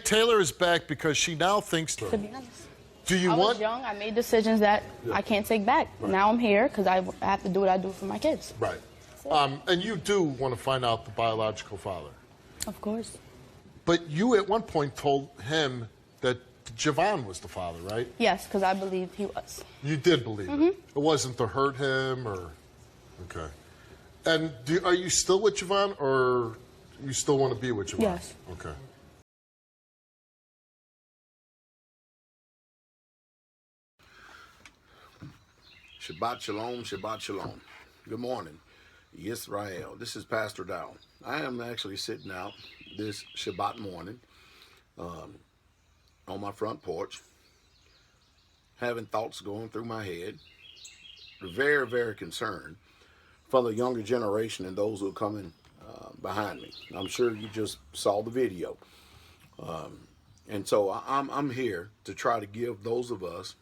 take Taylor's back because she now thinks... To be honest. Do you I want... was young. I made decisions that I can't take back. Right. Now I'm here because I have to do what I do for my kids. Right. And you do want to find out the biological father. Of course. But you at one point told him that Javon was the father, right? Yes, because I believed he was. You did believe it? It wasn't to hurt him or... Okay. And are you still with Javon or you still want to be with Javon? Yes. Okay. Shabbat shalom, Shabbat shalom. Good morning. Yisrael. This is Pastor Dowell. I am actually sitting out this Shabbat morning on my front porch, having thoughts going through my head. Very, very concerned for the younger generation and those who are coming behind me. I'm sure you just saw the video. And so I'm here to try to give those of us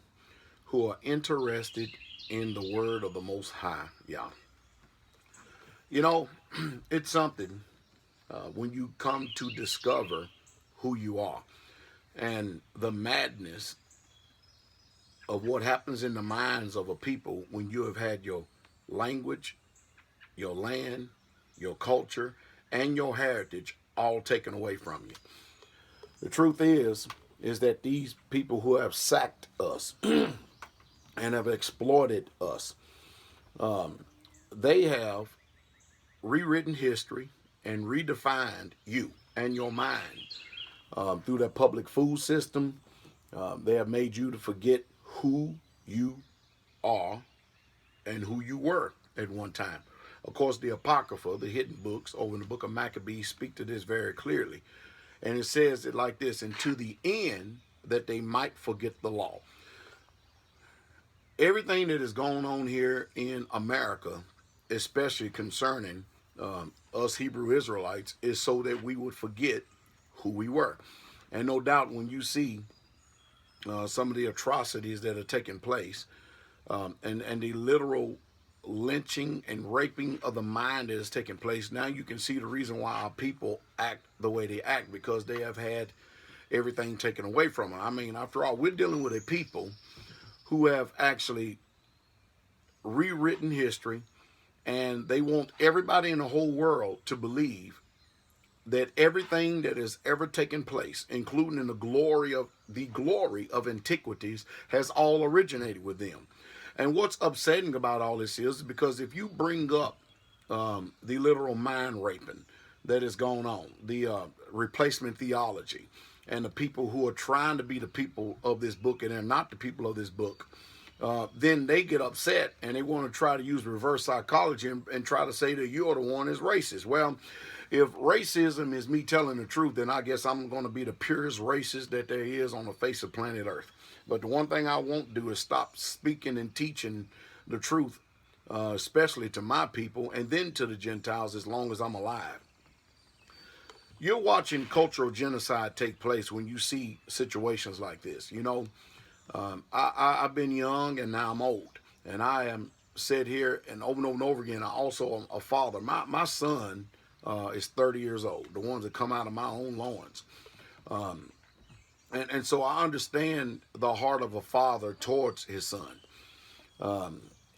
who are interested in the word of the Most High, Yah. You know, it's something when you come to discover who you are and the madness of what happens in the minds of a people when you have had your language, your land, your culture, and your heritage all taken away from you. The truth is that these people who have sacked us and have exploited us, they have rewritten history and redefined you and your mind through that public food system. They have made you to forget who you are and who you were at one time. Of course, the Apocrypha, the hidden books over in the book of Maccabees, speak to this very clearly. And it says it like this: and to the end that they might forget the law. Everything that is going on here in America, especially concerning us Hebrew Israelites, is so that we would forget who we were. And no doubt when you see some of the atrocities that are taking place and the literal lynching and raping of the mind that is taking place, now you can see the reason why our people act the way they act, because they have had everything taken away from them. I mean, after all, we're dealing with a people who have actually rewritten history, and they want everybody in the whole world to believe that everything that has ever taken place, including the glory of antiquities, has all originated with them. And what's upsetting about all this is because if you bring up the literal mind raping that is going on, the replacement theology, and the people who are trying to be the people of this book and they're not the people of this book, then they get upset and they want to try to use reverse psychology and try to say that you're the one that's racist. Well, if racism is me telling the truth, then I guess I'm going to be the purest racist that there is on the face of planet Earth. But the one thing I won't do is stop speaking and teaching the truth, especially to my people and then to the Gentiles as long as I'm alive. You're watching cultural genocide take place when you see situations like this. You know, I've been young and now I'm old. And I am said here and over again, I also am a father. My son is 30 years old, the ones that come out of my own loins. And so I understand the heart of a father towards his son.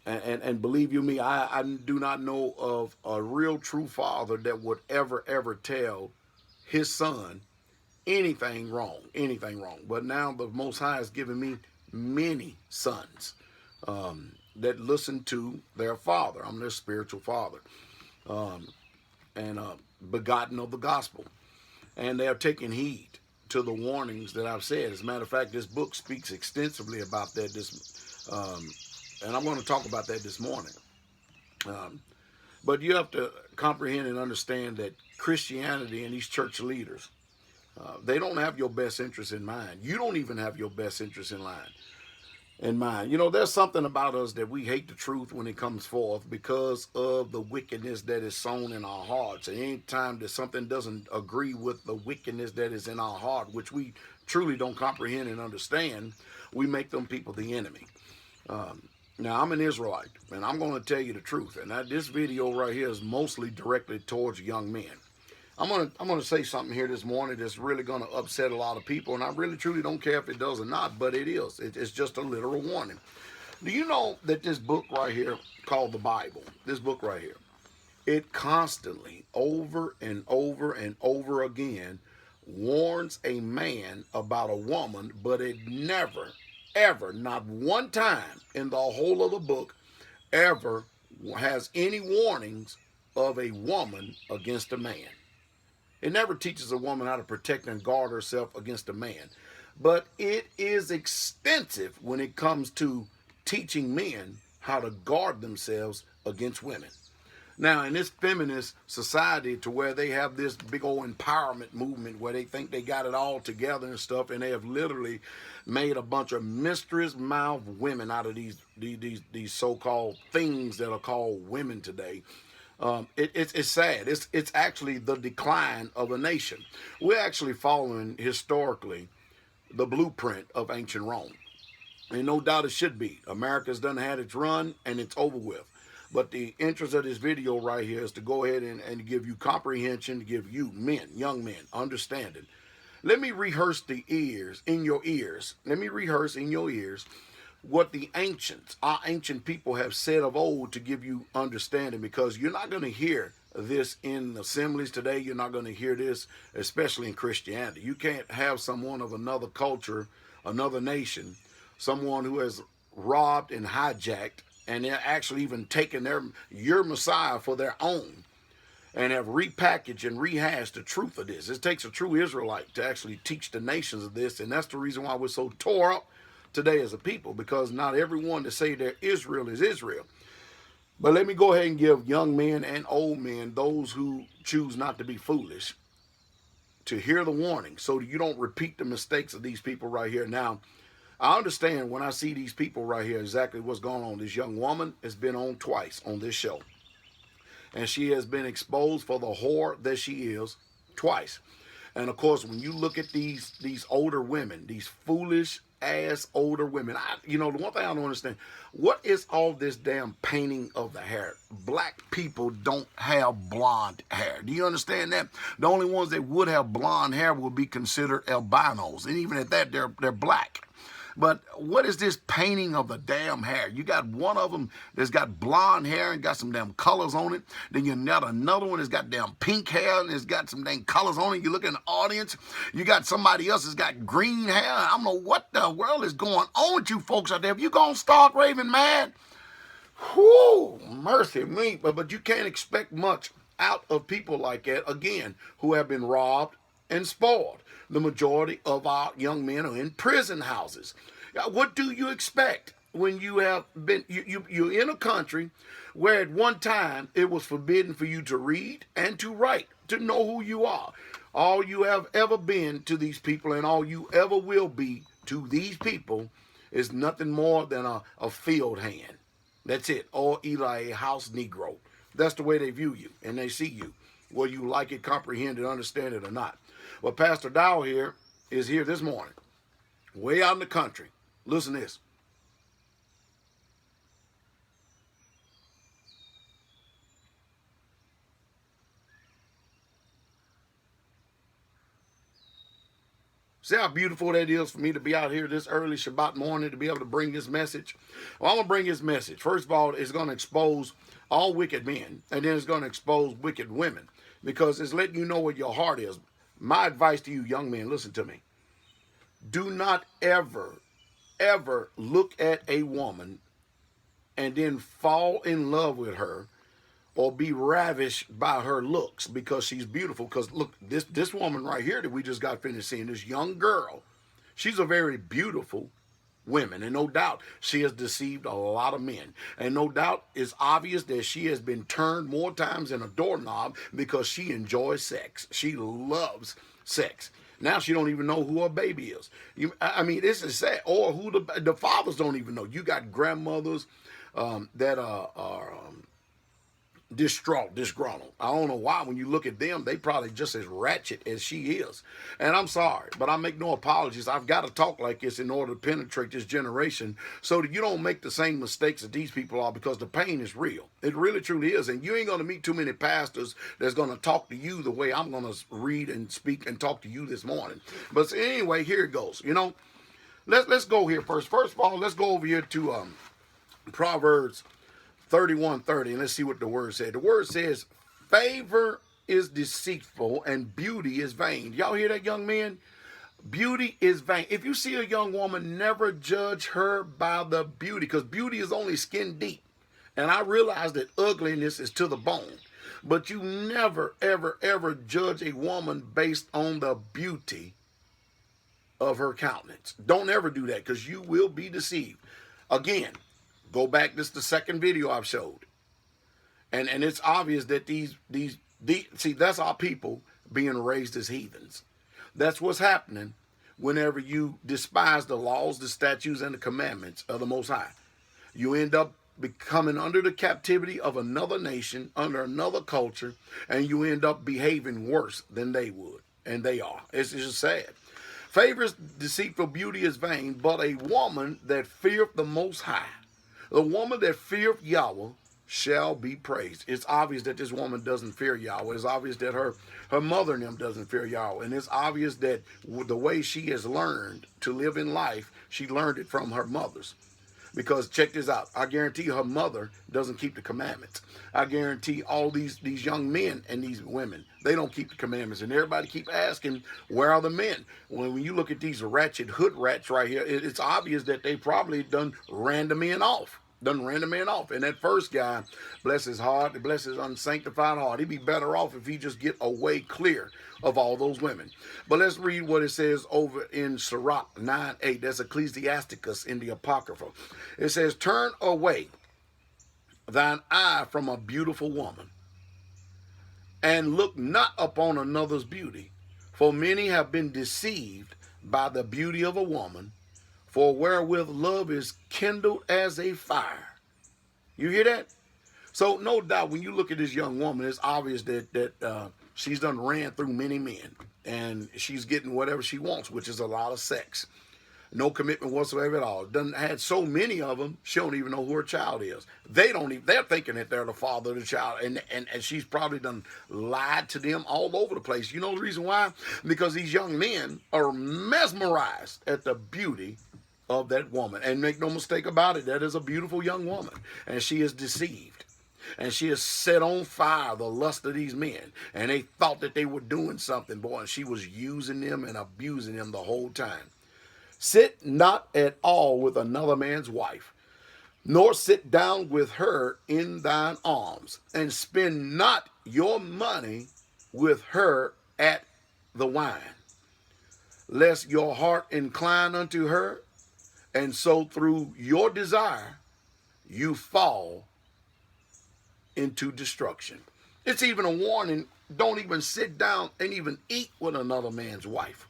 And believe you me, I do not know of a real true father that would ever tell his son anything wrong. But now the Most High has given me many sons that listen to their father. I'm their spiritual father, and begotten of the gospel. And they are taking heed to the warnings that I've said. As a matter of fact, this book speaks extensively about that. And I'm going to talk about that this morning. But you have to comprehend and understand that Christianity and these church leaders, they don't have your best interest in mind. You don't even have your best interest in mind. You know, there's something about us that we hate the truth when it comes forth because of the wickedness that is sown in our hearts. And any time that something doesn't agree with the wickedness that is in our heart, which we truly don't comprehend and understand, we make them people the enemy. Now, I'm an Israelite, and I'm going to tell you the truth. And this video right here is mostly directed towards young men. I'm gonna say something here this morning that's really gonna upset a lot of people, and I really truly don't care if it does or not, but it is. It's just a literal warning. Do you know that this book right here called the Bible, this book right here, it constantly, over and over and over again, warns a man about a woman, but it never, ever, not one time in the whole of the book, ever has any warnings of a woman against a man. It never teaches a woman how to protect and guard herself against a man. But it is extensive when it comes to teaching men how to guard themselves against women. Now, in this feminist society to where they have this big old empowerment movement where they think they got it all together and stuff, and they have literally made a bunch of mistress mouth women out of these so-called things that are called women today. It's sad. It's actually the decline of a nation. We're actually following historically the blueprint of ancient Rome. And no doubt it should be. America's done had its run and it's over with. But the interest of this video right here is to go ahead and give you comprehension, to give you men, young men, understanding. Let me rehearse in your ears. Let me rehearse in your ears what the ancients, our ancient people have said of old to give you understanding, because you're not going to hear this in assemblies today. You're not going to hear this, especially in Christianity. You can't have someone of another culture, another nation, someone who has robbed and hijacked, and they're actually even taking your Messiah for their own, and have repackaged and rehashed the truth of this. It takes a true Israelite to actually teach the nations of this, and that's the reason why we're so tore up today as a people, because not everyone that say they're Israel is Israel. But let me go ahead and give young men and old men, those who choose not to be foolish, to hear the warning so you don't repeat the mistakes of these people right here. Now, I understand when I see these people right here exactly what's going on. This young woman has been on twice on this show, and she has been exposed for the whore that she is twice. And of course, when you look at these older women, these foolish ass older women, the one thing I don't understand, what is all this damn painting of the hair? Black people don't have blonde hair. Do you understand that? The only ones that would have blonde hair would be considered albinos, and even at that, they're black. But what is this painting of the damn hair? You got one of them that's got blonde hair and got some damn colors on it. Then you got another one that's got damn pink hair and it's got some damn colors on it. You look in the audience, you got somebody else that's got green hair. I don't know what the world is going on with you folks out there. If you gonna start raving mad, whoo, mercy me. But you can't expect much out of people like that, again, who have been robbed and spoiled. The majority of our young men are in prison houses. What do you expect when you have been, you're in a country where at one time it was forbidden for you to read and to write, to know who you are. All you have ever been to these people and all you ever will be to these people is nothing more than a field hand. That's it. Or either a house Negro. That's the way they view you and they see you, whether you like it, comprehend it, understand it or not. Well, Pastor Dowell here is here this morning, way out in the country. Listen to this. See how beautiful that is for me to be out here this early Shabbat morning to be able to bring this message? Well, I'm going to bring this message. First of all, it's going to expose all wicked men, and then it's going to expose wicked women, because it's letting you know what your heart is. My advice to you, young men, listen to me. Do not ever, ever look at a woman and then fall in love with her or be ravished by her looks because she's beautiful. Because look, this woman right here that we just got finished seeing, this young girl, she's a very beautiful woman, and no doubt she has deceived a lot of men, and no doubt it's obvious that she has been turned more times than a doorknob because she enjoys sex. She loves sex. Now she don't even know who her baby is. This is sad. Or who the fathers don't even know. You got grandmothers that are distraught, disgruntled. I don't know why. When you look at them, they probably just as ratchet as she is. And I'm sorry, but I make no apologies. I've got to talk like this in order to penetrate this generation so that you don't make the same mistakes that these people are, because the pain is real. It really truly is. And you ain't going to meet too many pastors that's going to talk to you the way I'm going to read and speak and talk to you this morning. But anyway, here it goes. You know, let's go here first. First of all, let's go over here to Proverbs 31:30, and let's see what the word said. The word says, favor is deceitful and beauty is vain. Y'all hear that, young men? Beauty is vain. If you see a young woman, never judge her by the beauty, because beauty is only skin deep. And I realize that ugliness is to the bone. But you never, ever, ever judge a woman based on the beauty of her countenance. Don't ever do that, because you will be deceived. Again, go back, this is the second video I've showed. And it's obvious that these see, that's our people being raised as heathens. That's what's happening whenever you despise the laws, the statutes, and the commandments of the Most High. You end up becoming under the captivity of another nation, under another culture, and you end up behaving worse than they would. And they are. It's just sad. Favor is deceitful, beauty is vain, but a woman that feareth the Most High, the woman that feareth Yahweh, shall be praised. It's obvious that this woman doesn't fear Yahweh. It's obvious that her mother and them doesn't fear Yahweh. And it's obvious that the way she has learned to live in life, she learned it from her mothers. Because check this out, I guarantee her mother doesn't keep the commandments. I guarantee all these young men and these women, they don't keep the commandments. And everybody keep asking, where are the men? When you look at these ratchet hood rats right here, it's obvious that they probably done ran the men off. And that first guy, bless his heart, bless his unsanctified heart, he'd be better off if he just get away clear of all those women. But let's read what it says over in Sirach 9:8. That's Ecclesiasticus in the Apocrypha. It says, turn away thine eye from a beautiful woman, and look not upon another's beauty. For many have been deceived by the beauty of a woman, for wherewith love is kindled as a fire. You hear that? So no doubt when you look at this young woman, it's obvious that she's done ran through many men, and she's getting whatever she wants, which is a lot of sex. No commitment whatsoever at all. Done had so many of them, she don't even know who her child is. They're thinking that they're the father of the child, and she's probably done lied to them all over the place. You know the reason why? Because these young men are mesmerized at the beauty of that woman. And make no mistake about it, that is a beautiful young woman. And she is deceived. And she has set on fire the lust of these men. And they thought that they were doing something, boy, and she was using them and abusing them the whole time. Sit not at all with another man's wife, nor sit down with her in thine arms, and spend not your money with her at the wine, lest your heart incline unto her, and so through your desire you fall into destruction. It's even a warning, don't even sit down and even eat with another man's wife.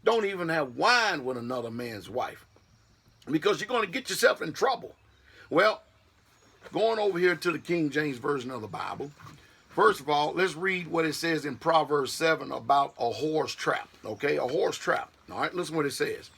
Don't even have wine with another man's wife, because you're going to get yourself in trouble. Well, going over here to the King James Version of the Bible, first of all, let's read what it says in Proverbs 7 about a whore's trap. Okay, a whore's trap. All right, listen what it says.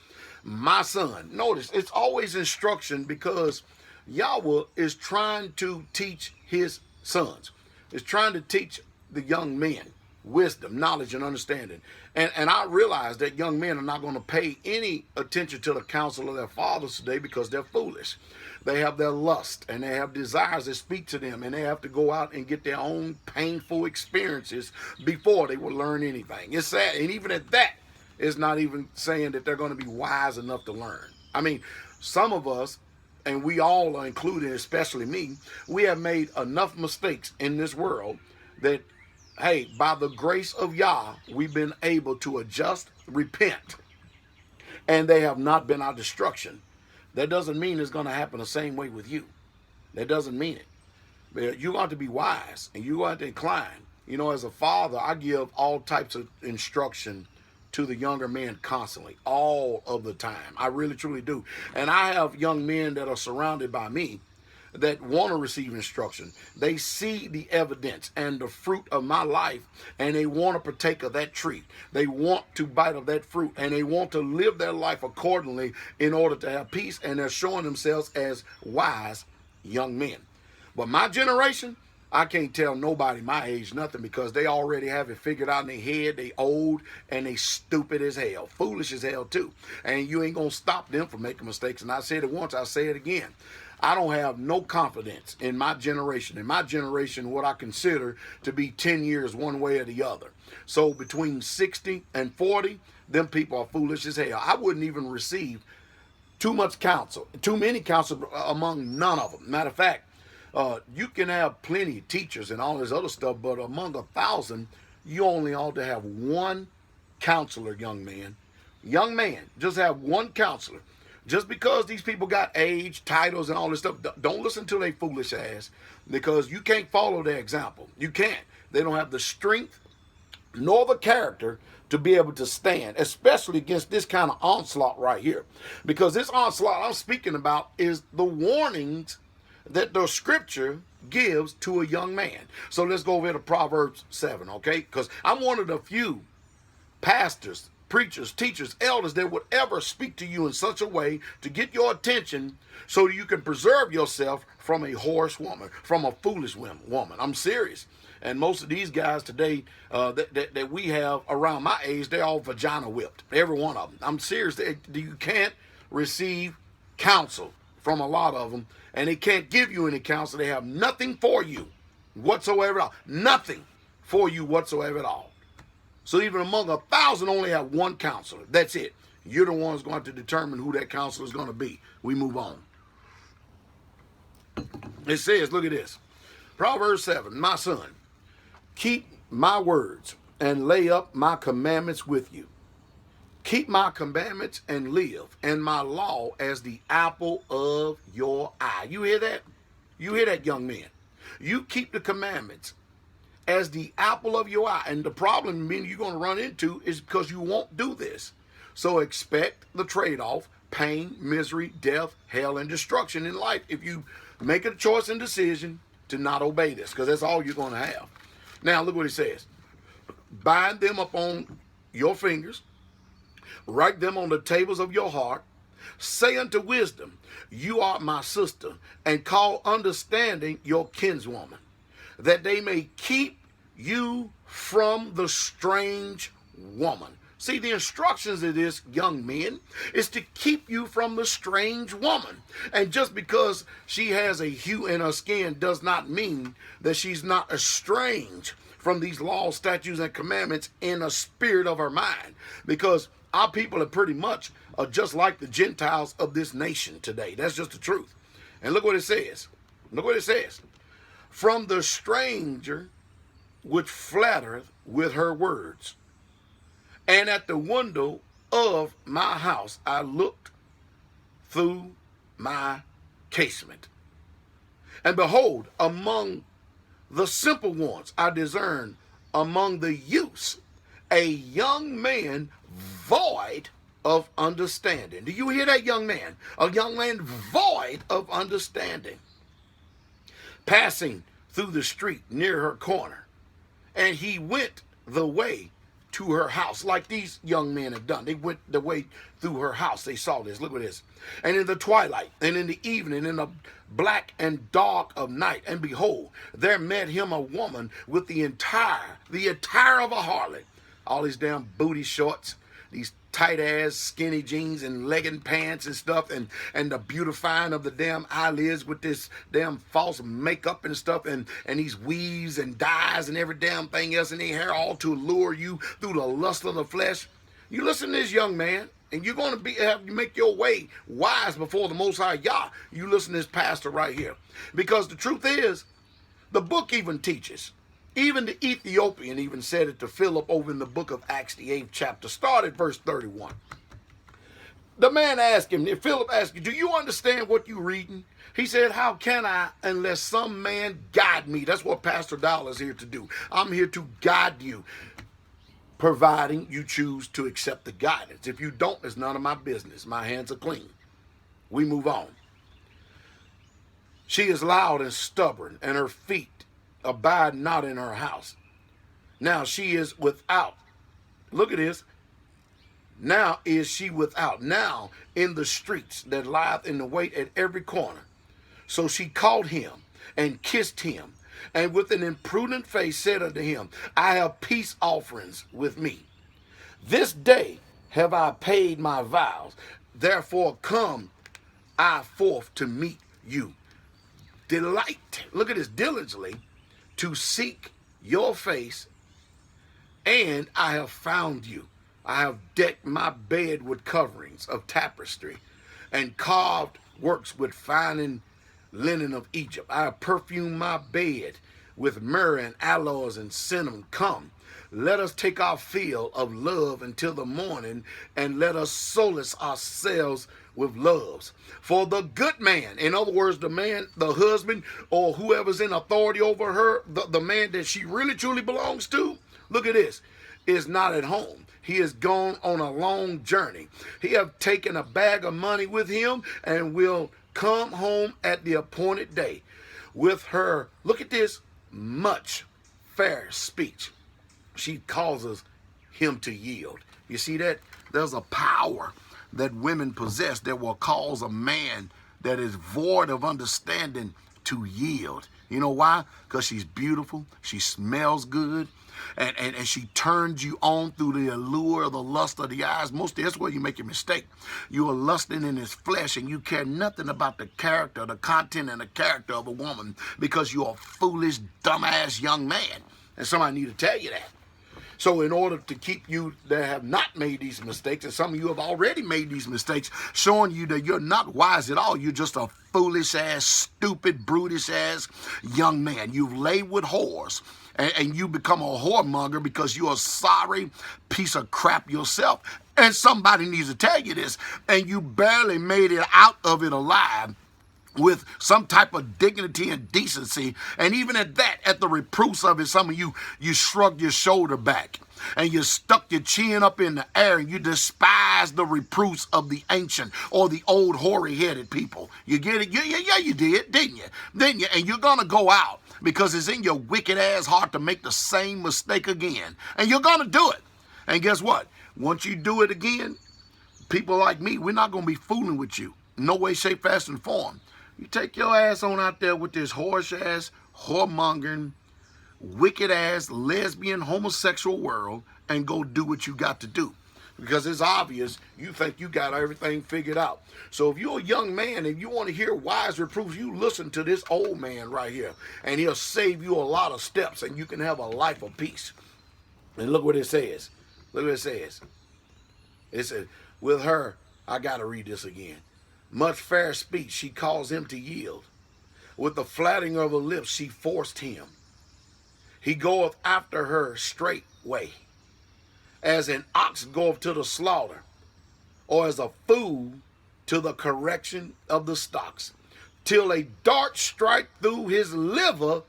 My son, notice it's always instruction, because Yahweh is trying to teach his sons. It's trying to teach the young men wisdom, knowledge, and understanding. And I realize that young men are not going to pay any attention to the counsel of their fathers today, because they're foolish. They have their lust and they have desires that speak to them, and they have to go out and get their own painful experiences before they will learn anything. It's sad. And even at that, it's not even saying that they're going to be wise enough to learn. I mean, some of us, and we all are included, especially me, we have made enough mistakes in this world that, hey, by the grace of Yah, we've been able to adjust, repent, and they have not been our destruction. That doesn't mean it's going to happen the same way with you. That doesn't mean it. But you got to be wise, and you got to incline. You know, as a father, I give all types of instruction to the younger men constantly, all of the time. I really, truly do. And I have young men that are surrounded by me that want to receive instruction. They see the evidence and the fruit of my life, and they want to partake of that tree. They want to bite of that fruit, and they want to live their life accordingly in order to have peace, and they're showing themselves as wise young men. But my generation, I can't tell nobody my age nothing, because they already have it figured out in their head. They old and they stupid as hell, foolish as hell too. And you ain't gonna stop them from making mistakes. And I said it once, I say it again. I don't have no confidence in my generation. In my generation, what I consider to be 10 years one way or the other. So between 60 and 40, them people are foolish as hell. I wouldn't even receive too much counsel, too many counsel among none of them. Matter of fact, you can have plenty of teachers and all this other stuff, but among 1,000, you only ought to have one counselor, young man. Young man, just have one counselor. Just because these people got age, titles, and all this stuff, don't listen to their foolish ass, because you can't follow their example. You can't. They don't have the strength nor the character to be able to stand, especially against this kind of onslaught right here. Because this onslaught I'm speaking about is the warnings that the scripture gives to a young man. So let's go over to Proverbs 7, okay? Because I'm one of the few pastors, preachers, teachers, elders that would ever speak to you in such a way to get your attention so you can preserve yourself from a whorish woman, from a foolish woman. I'm serious. And most of these guys today that we have around my age, they're all vagina whipped, every one of them. I'm serious. You can't receive counsel from a lot of them, and they can't give you any counsel. They have nothing for you whatsoever at all. Nothing for you whatsoever at all. So even among 1,000, only have one counselor. That's it. You're the ones going to determine who that counselor is going to be. We move on. It says, look at this. Proverbs 7, my son, keep my words and lay up my commandments with you. Keep my commandments and live, and my law as the apple of your eye. You hear that? You hear that, young man? You keep the commandments as the apple of your eye. And the problem you're going to run into is because you won't do this. So expect the trade-off: pain, misery, death, hell, and destruction in life if you make a choice and decision to not obey this, because that's all you're going to have. Now, look what it says. Bind them upon your fingers. Write them on the tables of your heart. Say unto wisdom, you are my sister, and call understanding your kinswoman, that they may keep you from the strange woman. See, the instructions of this, young men, is to keep you from the strange woman. And just because she has a hue in her skin does not mean that she's not estranged from these laws, statutes, and commandments in a spirit of her mind. Because our people are pretty much just like the Gentiles of this nation today. That's just the truth. And look what it says. Look what it says. From the stranger which flattereth with her words, and at the window of my house I looked through my casement. And behold, among the simple ones I discerned among the youths a young man void of understanding. Do you hear that, young man? A young man void of understanding, passing through the street near her corner, and he went the way to her house, like these young men have done. They went the way through her house. They saw this. Look at this. And in the twilight, and in the evening, in the black and dark of night, and behold, there met him a woman with the attire of a harlot. All these damn booty shorts, these tight ass skinny jeans and legging pants and stuff, and the beautifying of the damn eyelids with this damn false makeup and stuff, and these weaves and dyes and every damn thing else in their hair, all to lure you through the lust of the flesh. You listen to this, young man, and you're going to have you make your way wise before the Most High Yah. You listen to this pastor right here, because the truth is, the book even teaches. Even the Ethiopian even said it to Philip over in the book of Acts, the 8th chapter. Start at verse 31. The man asked him, if Philip asked you, do you understand what you're reading? He said, how can I unless some man guide me? That's what PastorDowell is here to do. I'm here to guide you, providing you choose to accept the guidance. If you don't, it's none of my business. My hands are clean. We move on. She is loud and stubborn, and her feet abide not in her house. Now she is without. Look at this. Now is she without. Now in the streets that lieth in the way at every corner. So she caught him and kissed him, and with an imprudent face said unto him, I have peace offerings with me. This day have I paid my vows. Therefore come I forth to meet you. Delight, look at this, diligently to seek your face, and I have found you. I have decked my bed with coverings of tapestry, and carved works with fine linen of Egypt. I have perfumed my bed with myrrh and aloes and cinnamon. Come, let us take our fill of love until the morning, and let us solace ourselves with loves. For the good man, in other words, the man, the husband, or whoever's in authority over her, the man that she really truly belongs to, look at this, is not at home. He is gone on a long journey. He have taken a bag of money with him, and will come home at the appointed day. With her, look at this, much fair speech, she causes him to yield. You see that? There's a power that women possess that will cause a man that is void of understanding to yield. You know why? Because she's beautiful, she smells good, and she turns you on through the allure of the lust of the eyes. Mostly that's where you make your mistake. You are lusting in his flesh, and you care nothing about the character, the content, and the character of a woman, because you're a foolish, dumbass young man. And somebody need to tell you that. So in order to keep you that have not made these mistakes, and some of you have already made these mistakes, showing you that you're not wise at all, you're just a foolish ass, stupid, brutish ass young man. You've laid with whores, and you become a whoremonger because you're a sorry piece of crap yourself. And somebody needs to tell you this, and you barely made it out of it alive with some type of dignity and decency. And even at that, at the reproofs of it, some of you shrugged your shoulder back and you stuck your chin up in the air, and you despise the reproofs of the ancient or the old hoary-headed people. You get it? Yeah, you did, didn't you? Didn't you? And you're going to go out because it's in your wicked ass heart to make the same mistake again. And you're going to do it. And guess what? Once you do it again, people like me, we're not going to be fooling with you. No way, shape, fashion, form. You take your ass on out there with this horse-ass, whoremongering, wicked-ass, lesbian, homosexual world, and go do what you got to do. Because it's obvious you think you got everything figured out. So if you're a young man and you want to hear wise reproofs, you listen to this old man right here, and he'll save you a lot of steps, and you can have a life of peace. And look what it says. Look what it says. It says, with her, I got to read this again. Much fair speech, she caused him to yield. With the flattering of her lips, she forced him. He goeth after her straightway, as an ox goeth to the slaughter, or as a fool to the correction of the stocks, till a dart strike through his liver,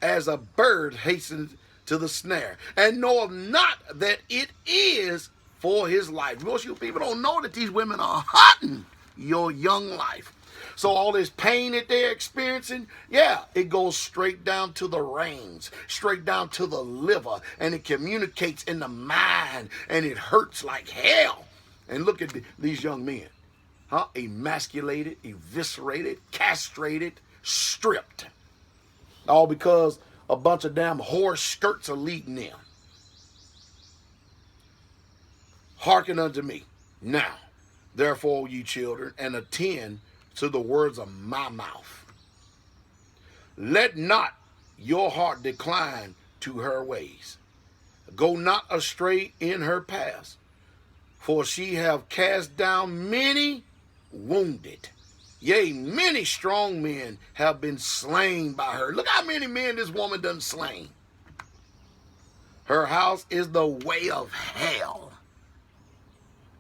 as a bird hastens to the snare, and knoweth not that it is for his life. Most of you people don't know that these women are hurting your young life. So all this pain that they're experiencing, yeah, it goes straight down to the reins, straight down to the liver, and it communicates in the mind, and it hurts like hell. And look at these young men, emasculated, eviscerated, castrated, stripped, all because a bunch of damn whore skirts are leading them. Hearken unto me now, therefore, ye children, and attend to the words of my mouth. Let not your heart decline to her ways. Go not astray in her paths, for she have cast down many wounded. Yea, many strong men have been slain by her. Look how many men this woman done slain. Her house is the way of hell,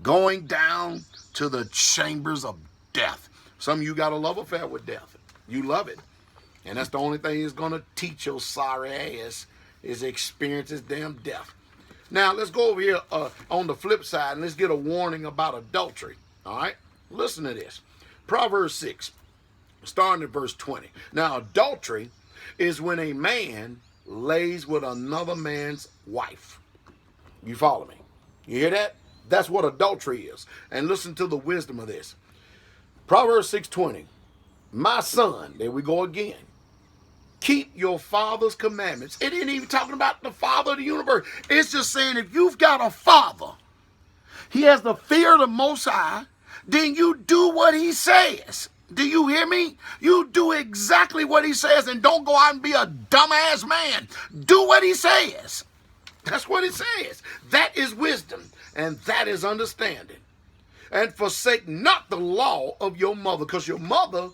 going down to the chambers of death. Some of you got a love affair with death. You love it. And that's the only thing it's going to teach your sorry ass is experience this damn death. Now, let's go over here on the flip side, and let's get a warning about adultery. All right? Listen to this. Proverbs 6. starting at verse 20. Now, adultery is when a man lays with another man's wife. You follow me? You hear that? That's what adultery is. And listen to the wisdom of this. Proverbs 6:20. My son, there we go again. Keep your father's commandments. It ain't even talking about the father of the universe. It's just saying if you've got a father, he has the fear of the Most High, then you do what he says. Do you hear me? You do exactly what he says and don't go out and be a dumbass man. Do what he says. That's what it says. That is wisdom and that is understanding. And forsake not the law of your mother, because your mother,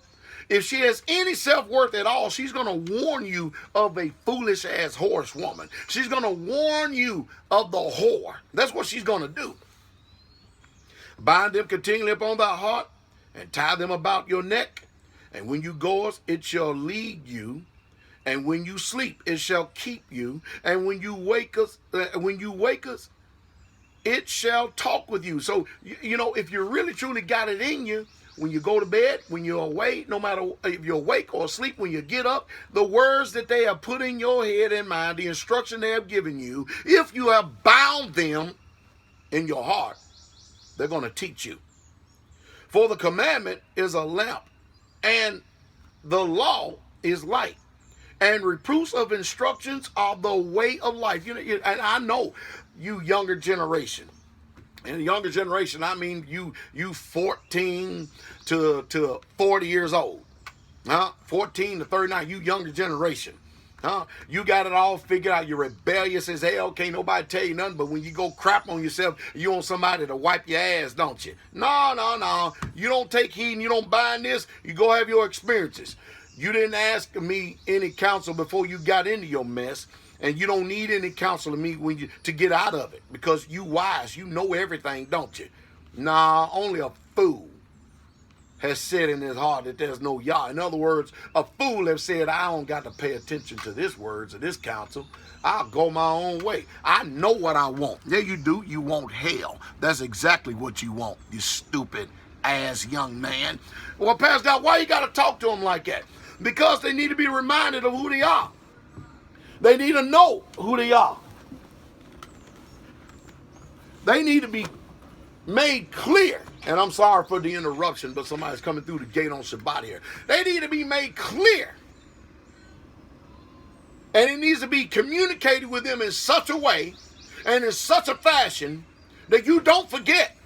if she has any self-worth at all, she's going to warn you of a foolish-ass horse woman. She's going to warn you of the whore. That's what she's going to do. Bind them continually upon thy heart, and tie them about your neck. And when you goest, it shall lead you. And when you sleep, it shall keep you. And when you wake us, it shall talk with you. So, you know, if you really truly got it in you, when you go to bed, when you're awake, no matter if you're awake or asleep, when you get up, the words that they have put in your head and mind, the instruction they have given you, if you have bound them in your heart, they're going to teach you. For the commandment is a lamp, and the law is light. And reproofs of instructions are the way of life. You know, and I know you younger generation. And the younger generation, I mean you 14 to 40 years old. 14 to 39, you younger generation. You got it all figured out. You're rebellious as hell. Can't nobody tell you nothing. But when you go crap on yourself, you want somebody to wipe your ass, don't you? No. You don't take heed and you don't bind this. You go have your experiences. You didn't ask me any counsel before you got into your mess. And you don't need any counsel of me to get out of it. Because you wise. You know everything, don't you? Nah, only a fool has said in his heart that there's no Yah. In other words, a fool has said, I don't got to pay attention to this words or this counsel. I'll go my own way. I know what I want. Yeah, you do. You want hell. That's exactly what you want, you stupid ass young man. Well, PastorDowell, why you got to talk to them like that? Because they need to be reminded of who they are. They need to know who they are. They need to be made clear. And I'm sorry for the interruption, but somebody's coming through the gate on Shabbat here. They need to be made clear. And it needs to be communicated with them in such a way and in such a fashion that you don't forget.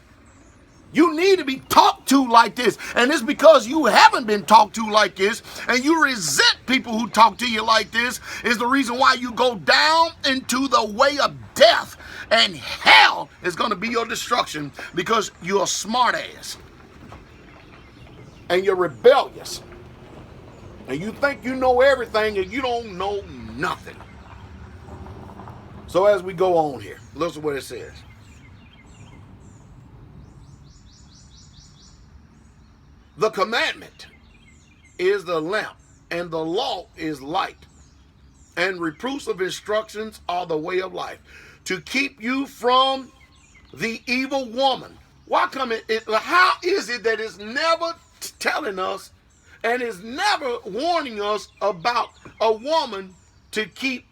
You need to be talked to like this. And it's because you haven't been talked to like this and you resent people who talk to you like this is the reason why you go down into the way of death. And hell is going to be your destruction because you're a smart ass. And you're rebellious. And you think you know everything and you don't know nothing. So as we go on here, listen to what it says. The commandment is the lamp, and the law is light. And reproofs of instructions are the way of life, to keep you from the evil woman. Why come how is it that it's never telling us and is never warning us about a woman to keep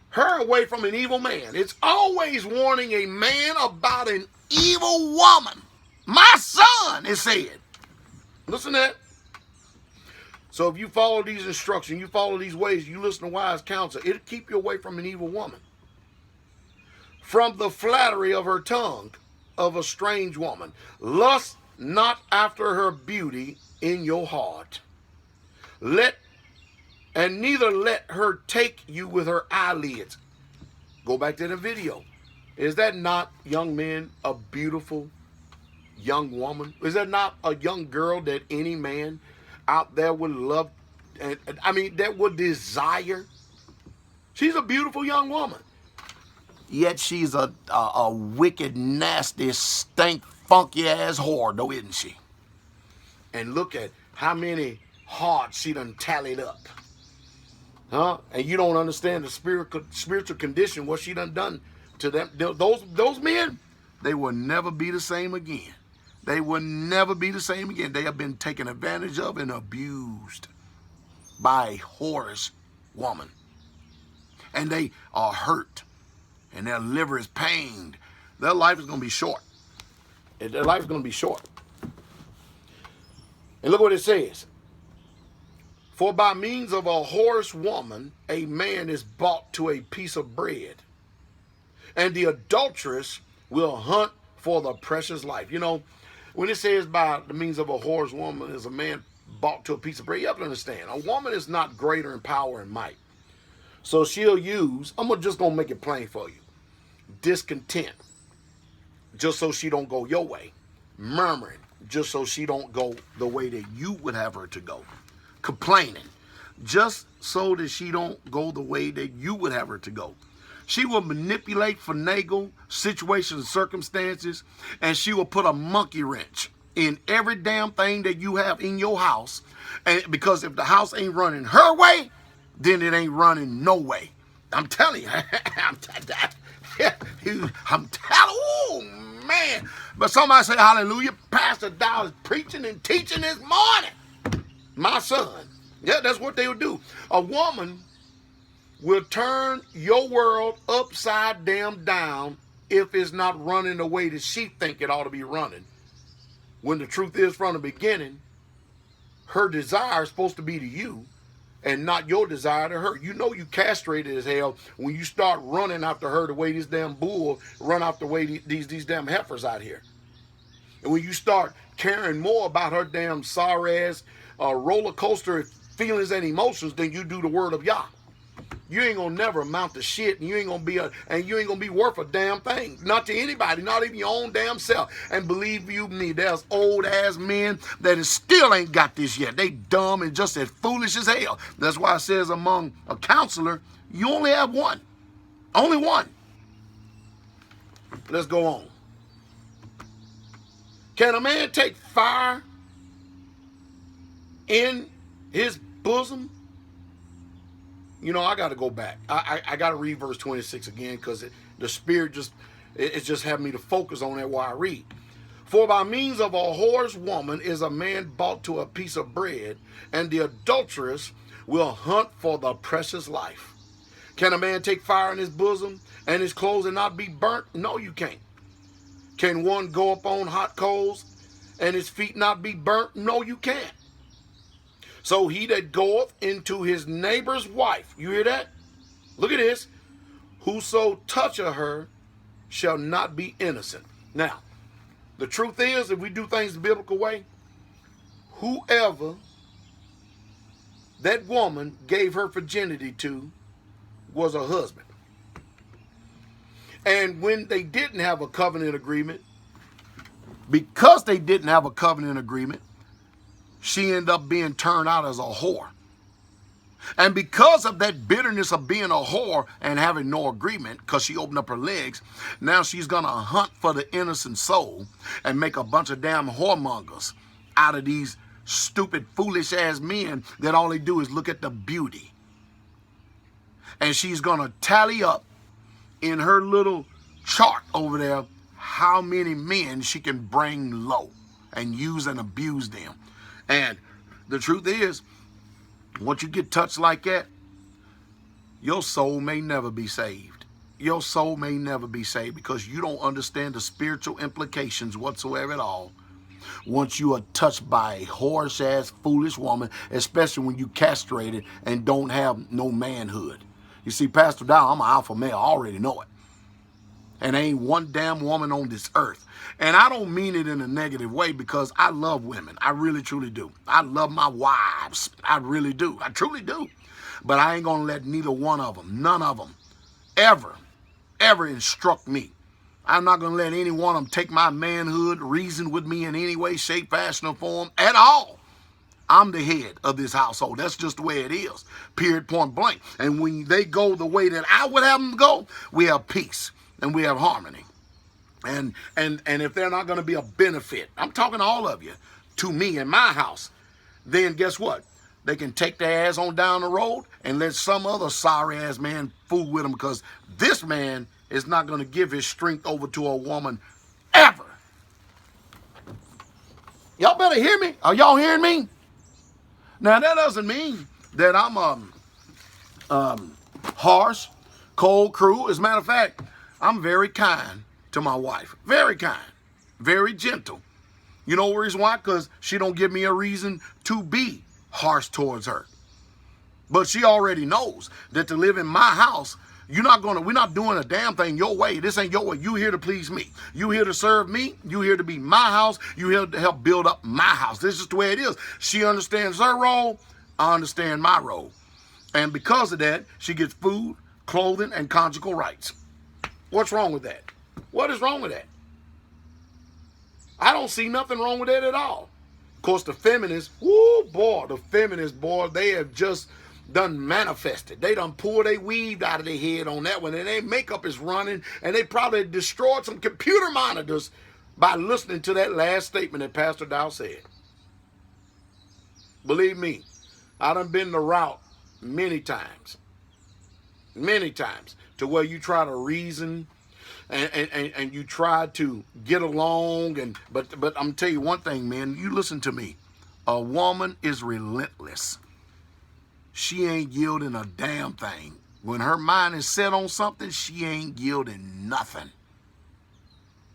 her away from an evil man? It's always warning a man about an evil woman. My son, it said. Listen to that. So if you follow these instructions, you follow these ways, you listen to wise counsel, it'll keep you away from an evil woman. From the flattery of her tongue, of a strange woman. Lust not after her beauty in your heart. Neither let her take you with her eyelids. Go back to the video. Is that not, young men, a beautiful young woman? Is that not a young girl that any man out there would love, that would desire? She's a beautiful young woman. Yet she's a wicked, nasty, stink, funky ass whore, though, isn't she? And look at how many hearts she done tallied up. And you don't understand the spiritual condition, what she done to them. Those men, they will never be the same again. They will never be the same again. They have been taken advantage of and abused by a whorish woman. And they are hurt. And their liver is pained. Their life is going to be short. Their life is going to be short. And look what it says. For by means of a whorish woman, a man is bought to a piece of bread. And the adulteress will hunt for the precious life. You know, when it says by the means of a whorish woman is a man bought to a piece of bread, you have to understand, a woman is not greater in power and might. So she'll use, just going to make it plain for you, discontent, just so she don't go your way. Murmuring, just so she don't go the way that you would have her to go. Complaining, just so that she don't go the way that you would have her to go. She will manipulate, finagle situations and circumstances, and she will put a monkey wrench in every damn thing that you have in your house. And because if the house ain't running her way, then it ain't running no way. I'm telling you. Oh, man. But somebody say, hallelujah, Pastor Dowell is preaching and teaching this morning. My son. Yeah, that's what they would do. A woman will turn your world upside down if it's not running the way that she think it ought to be running. When the truth is, from the beginning, her desire is supposed to be to you and not your desire to her. You know you castrated as hell when you start running after her the way this damn bull run after the way these damn heifers out here. And when you start caring more about her damn sorry ass roller coaster feelings and emotions than you do the word of Yah. You ain't gonna never amount to shit, and you ain't gonna be worth a damn thing. Not to anybody, not even your own damn self. And believe you me, there's old ass men that still ain't got this yet. They dumb and just as foolish as hell. That's why it says among a counselor, you only have one. Only one. Let's go on. Can a man take fire in his bosom? You know, I got to go back. I got to read verse 26 again because the Spirit just had me to focus on that while I read. For by means of a whorish woman is a man bought to a piece of bread, and the adulteress will hunt for the precious life. Can a man take fire in his bosom and his clothes and not be burnt? No, you can't. Can one go upon hot coals and his feet not be burnt? No, you can't. So he that goeth into his neighbor's wife, you hear that? Look at this. Whoso toucheth her shall not be innocent. Now, the truth is, if we do things the biblical way, whoever that woman gave her virginity to was her husband. And when they didn't have a covenant agreement, because they didn't have a covenant agreement, she ended up being turned out as a whore. And because of that bitterness of being a whore and having no agreement, because she opened up her legs, now she's going to hunt for the innocent soul and make a bunch of damn whoremongers out of these stupid, foolish-ass men that all they do is look at the beauty. And she's going to tally up in her little chart over there how many men she can bring low and use and abuse them. And the truth is, once you get touched like that, your soul may never be saved. Your soul may never be saved because you don't understand the spiritual implications whatsoever at all. Once you are touched by a whorish-ass, foolish woman, especially when you castrated and don't have no manhood. You see, Pastor Dowell, I'm an alpha male. I already know it. And ain't one damn woman on this earth. And I don't mean it in a negative way because I love women. I really, truly do. I love my wives. I really do. I truly do. But I ain't going to let neither one of them, none of them, ever instruct me. I'm not going to let any one of them take my manhood, reason with me in any way, shape, fashion, or form at all. I'm the head of this household. That's just the way it is. Period, point blank. And when they go the way that I would have them go, we have peace and we have harmony. And if they're not going to be a benefit, I'm talking to all of you, to me in my house, then guess what? They can take their ass on down the road and let some other sorry-ass man fool with them because this man is not going to give his strength over to a woman ever. Y'all better hear me. Are y'all hearing me? Now, that doesn't mean that I'm harsh, cold, cruel. As a matter of fact, I'm very kind to my wife. Very kind. Very gentle. You know the reason why? Because she don't give me a reason to be harsh towards her. But she already knows that to live in my house, we're not doing a damn thing your way. This ain't your way. You here to please me. You here to serve me. You here to be my house. You here to help build up my house. This is the way it is. She understands her role. I understand my role. And because of that, she gets food, clothing, and conjugal rights. What's wrong with that? What is wrong with that? I don't see nothing wrong with that at all. Of course, the feminists, they have just done manifested. They done pulled their weave out of their head on that one, and their makeup is running, and they probably destroyed some computer monitors by listening to that last statement that Pastor Dowell said. Believe me, I done been the route many times, to where you try to reason and you try to get along, but I'm gonna tell you one thing, man. You listen to me. A woman is relentless. She ain't yielding a damn thing. When her mind is set on something, she ain't yielding nothing.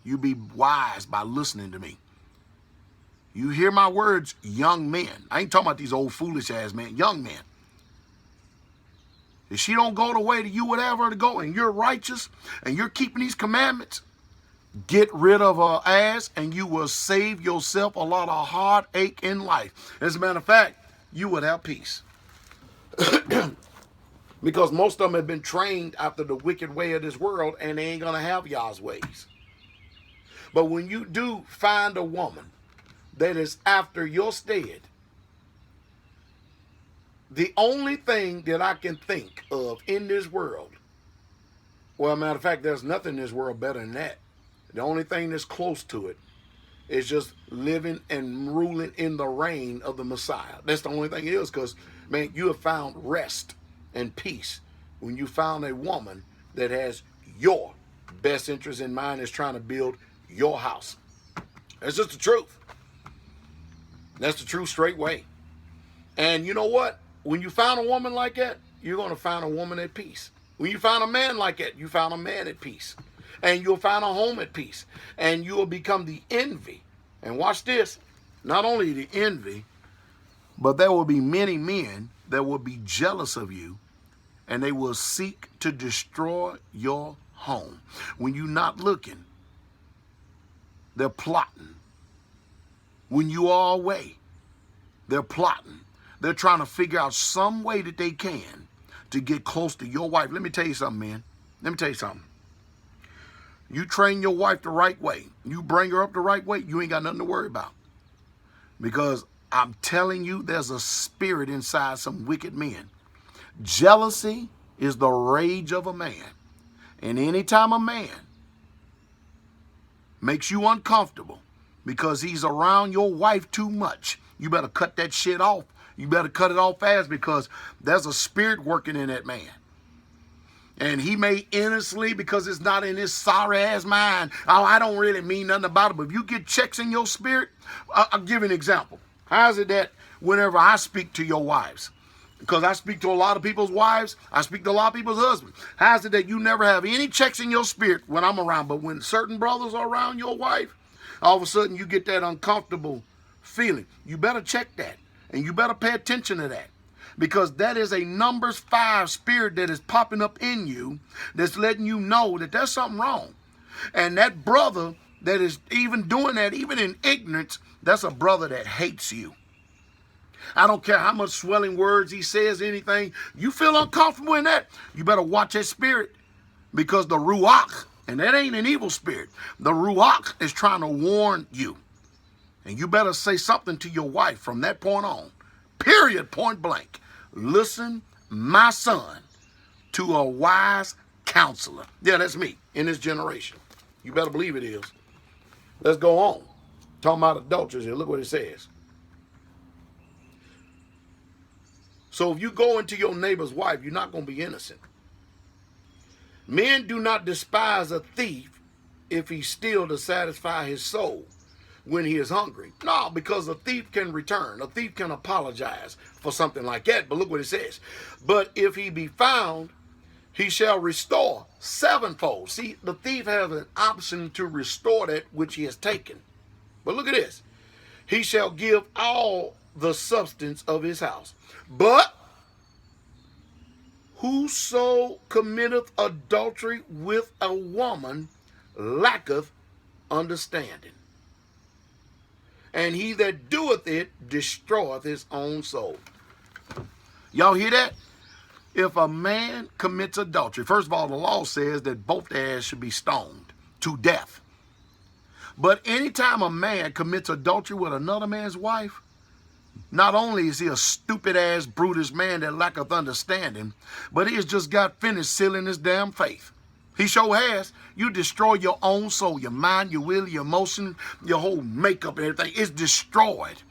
You be wise by listening to me. You hear my words, young men. I ain't talking about these old foolish ass men, young men. If she don't go the way that you would have her to go, and you're righteous, and you're keeping these commandments, get rid of her ass, and you will save yourself a lot of heartache in life. As a matter of fact, you would have peace. Because most of them have been trained after the wicked way of this world, and they ain't going to have y'all's ways. But when you do find a woman that is after your stead, the only thing that I can think of in this world, well, matter of fact, there's nothing in this world better than that. The only thing that's close to it is just living and ruling in the reign of the Messiah. That's the only thing it is, because, man, you have found rest and peace when you found a woman that has your best interest in mind, is trying to build your house. That's just the truth. That's the true straight way. And you know what? When you found a woman like that, you're going to find a woman at peace. When you found a man like that, you found a man at peace. And you'll find a home at peace. And you will become the envy. And watch this. Not only the envy, but there will be many men that will be jealous of you, and they will seek to destroy your home. When you're not looking, they're plotting. When you are away, they're plotting. They're trying to figure out some way that they can to get close to your wife. Let me tell you something, man. Let me tell you something. You train your wife the right way. You bring her up the right way. You ain't got nothing to worry about. Because I'm telling you, there's a spirit inside some wicked men. Jealousy is the rage of a man. And anytime a man makes you uncomfortable because he's around your wife too much, you better cut that shit off. You better cut it off fast, because there's a spirit working in that man. And he may innocently, because it's not in his sorry ass mind, oh, I don't really mean nothing about it. But if you get checks in your spirit, I'll give you an example. How is it that whenever I speak to your wives, because I speak to a lot of people's wives, I speak to a lot of people's husbands, how is it that you never have any checks in your spirit when I'm around, but when certain brothers are around your wife, all of a sudden you get that uncomfortable feeling? You better check that. And you better pay attention to that, because that is a Numbers 5 spirit that is popping up in you, that's letting you know that there's something wrong. And that brother that is even doing that, even in ignorance, that's a brother that hates you. I don't care how much swelling words he says, anything. You feel uncomfortable in that, you better watch that spirit, because the Ruach, and that ain't an evil spirit, the Ruach is trying to warn you. And you better say something to your wife from that point on. Period, point blank. Listen, my son, to a wise counselor. Yeah, that's me in this generation. You better believe it is. Let's go on. Talking about adulteries here. Look what it says. So if you go into your neighbor's wife, you're not going to be innocent. Men do not despise a thief if he steals to satisfy his soul, when he is hungry. No, because a thief can return. A thief can apologize for something like that. But look what it says. But if he be found, he shall restore sevenfold. See, the thief has an option to restore that which he has taken. But look at this. He shall give all the substance of his house. But whoso committeth adultery with a woman lacketh understanding. And he that doeth it destroyeth his own soul. Y'all hear that? If a man commits adultery, first of all, the law says that both their ass should be stoned to death. But anytime a man commits adultery with another man's wife, not only is he a stupid-ass, brutish man that lacketh understanding, but he has just got finished sealing his damn faith. He sure has. You destroy your own soul, your mind, your will, your emotion, your whole makeup and everything is destroyed.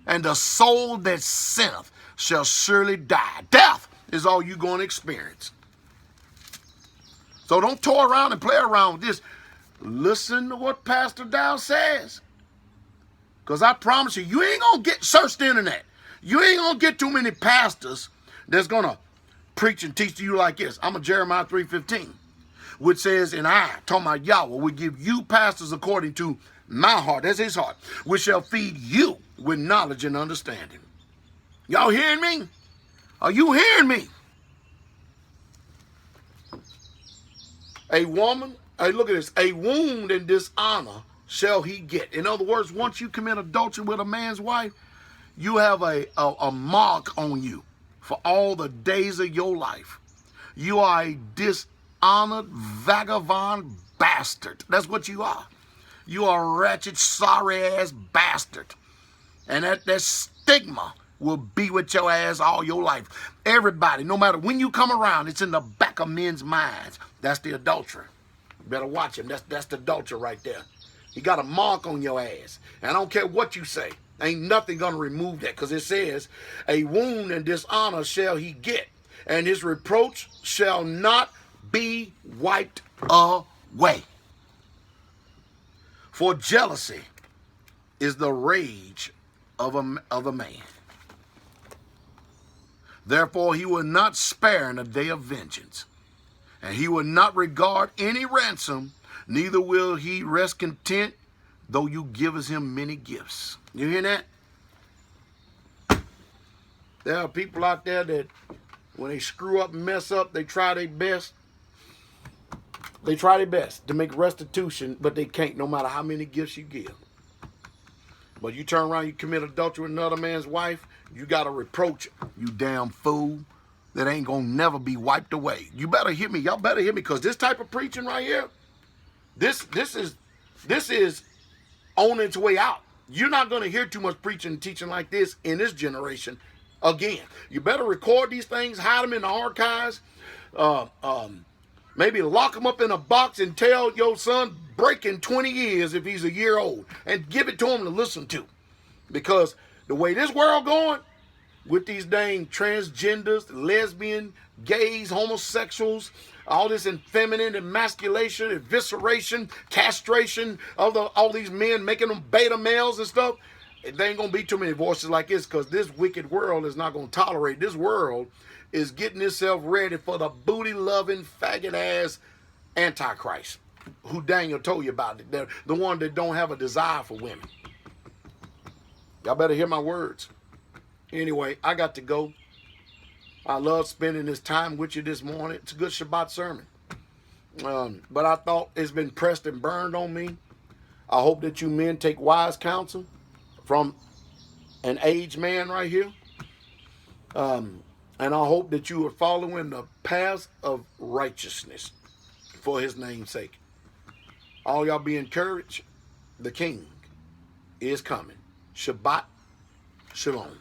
And the soul that sinneth shall surely die. Death is all you're going to experience. So don't toy around and play around with this. Listen to what Pastor Dowell says. Because I promise you, you ain't going to search the internet. You ain't going to get too many pastors that's going to preach and teach to you like this. I'm a Jeremiah 3:15, which says, and I, talking about Yahweh, will give you pastors according to my heart, that's his heart, which shall feed you with knowledge and understanding. Y'all hearing me? Are you hearing me? A woman, hey, look at this, a wound and dishonor shall he get. In other words, once you commit adultery with a man's wife, you have a mark on you for all the days of your life. You are a dishonored, vagabond bastard. That's what you are. You are a wretched, sorry-ass bastard. And that stigma will be with your ass all your life. Everybody, no matter when you come around, it's in the back of men's minds. That's the adulterer. You better watch him. That's the adulterer right there. He got a mark on your ass. And I don't care what you say. Ain't nothing going to remove that, because it says, a wound and dishonor shall he get, and his reproach shall not be wiped away. For jealousy is the rage of a man. Therefore he will not spare in the day of vengeance, and he will not regard any ransom, neither will he rest content, though you give us him many gifts. You hear that? There are people out there that when they screw up and mess up, they try their best. They try their best to make restitution, but they can't, no matter how many gifts you give. But you turn around, you commit adultery with another man's wife, you got to reproach, you damn fool. That ain't going to never be wiped away. You better hear me. Y'all better hear me, because this type of preaching right here, this is on its way out. You're not going to hear too much preaching and teaching like this in this generation again. You better record these things, hide them in the archives, maybe lock them up in a box and tell your son break in 20 years if he's a year old, and give it to him to listen to. Because the way this world going, with these dang transgenders, lesbian, gays, homosexuals, all this effeminate emasculation, evisceration, castration of all these men, making them beta males and stuff, there ain't going to be too many voices like this, because this wicked world is not going to tolerate. This world is getting itself ready for the booty-loving, faggot-ass Antichrist, who Daniel told you about. The one that don't have a desire for women. Y'all better hear my words. Anyway, I got to go. I love spending this time with you this morning. It's a good Shabbat sermon. But I thought it's been pressed and burned on me. I hope that you men take wise counsel from an aged man right here. And I hope that you are following the paths of righteousness for his name's sake. All y'all be encouraged. The king is coming. Shabbat Shalom.